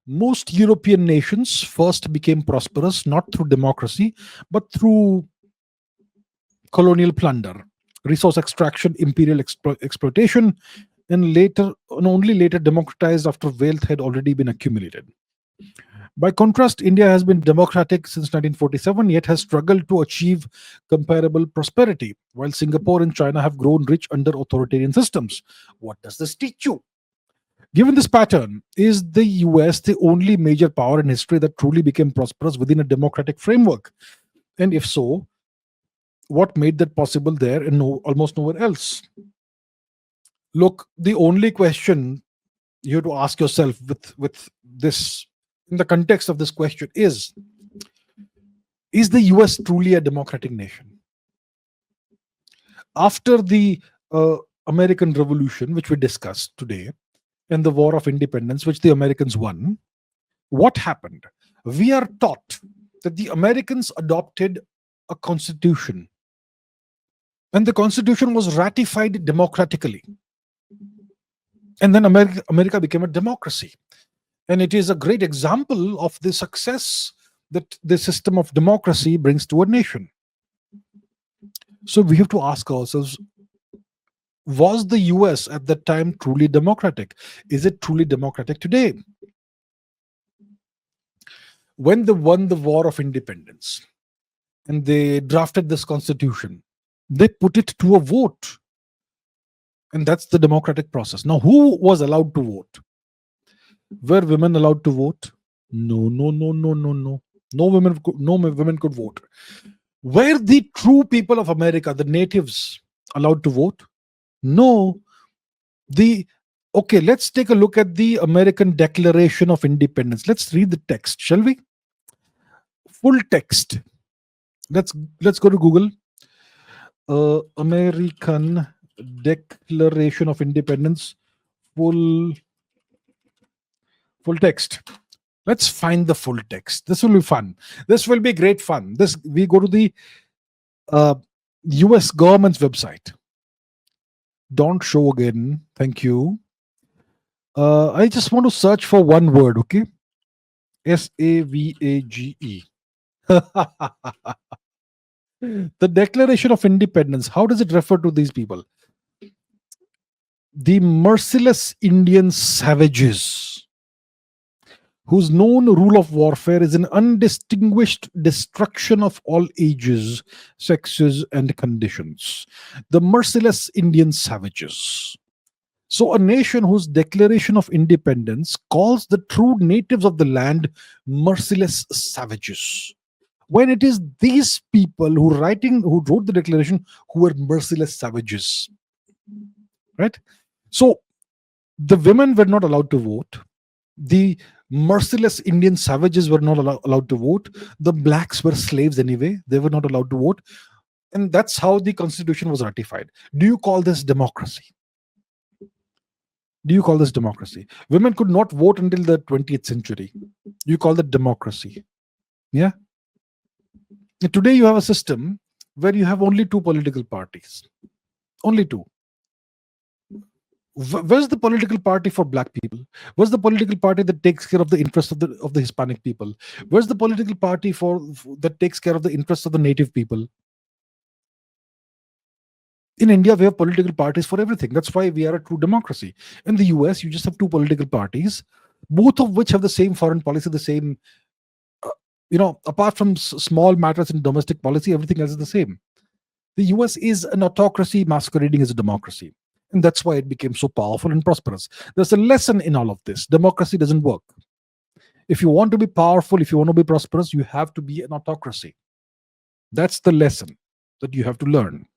Most European nations first became prosperous not through democracy, but through colonial plunder, resource extraction, imperial exploitation, and only later democratized after wealth had already been accumulated. By contrast, India has been democratic since 1947, yet has struggled to achieve comparable prosperity, while Singapore and China have grown rich under authoritarian systems. What does this teach you? Given this pattern, is the US the only major power in history that truly became prosperous within a democratic framework? And if so, what made that possible there and almost nowhere else? Look, the only question you have to ask yourself with this, in the context of this question, is the US truly a democratic nation? After the American Revolution, which we discussed today, and the War of Independence, which the Americans won, what happened? We are taught that the Americans adopted a constitution, and the constitution was ratified democratically. And then America became a democracy. And it is a great example of the success that the system of democracy brings to a nation. So we have to ask ourselves, was the US at that time truly democratic? Is it truly democratic today? When they won the War of Independence and they drafted this constitution, they put it to a vote. And that's the democratic process. Now, who was allowed to vote? Were women allowed to vote? No, no, no, no, no, no. No women could vote. Were the true people of America, the natives, allowed to vote? No. Okay, let's take a look at the American Declaration of Independence. Let's read the text, shall we? Full text. Let's go to Google. American Declaration of Independence, full text. Let's find the full text. This will be fun. This will be great fun. We go to the US government's website. Don't show again. Thank you. I just want to search for one word, okay? SAVAGE. The Declaration of Independence. How does it refer to these people? The merciless Indian savages, whose known rule of warfare is an undistinguished destruction of all ages, sexes, and conditions. The merciless Indian savages. So, a nation whose Declaration of Independence calls the true natives of the land merciless savages, when it is these people who wrote the declaration who were merciless savages, right? So, the women were not allowed to vote. The merciless Indian savages were not allowed to vote. The blacks were slaves anyway. They were not allowed to vote. And that's how the constitution was ratified. Do you call this democracy? Do you call this democracy? Women could not vote until the 20th century. You call that democracy? Yeah. And today you have a system where you have only two political parties. Only two. Where's the political party for black people? Where's the political party that takes care of the interests of the Hispanic people? Where's the political party that takes care of the interests of the native people? In India, we have political parties for everything. That's why we are a true democracy. In the US, you just have two political parties, both of which have the same foreign policy, the same, apart from small matters in domestic policy, everything else is the same. The US is an autocracy masquerading as a democracy. And that's why it became so powerful and prosperous. There's a lesson in all of this. Democracy doesn't work. If you want to be powerful, if you want to be prosperous, you have to be an autocracy. That's the lesson that you have to learn.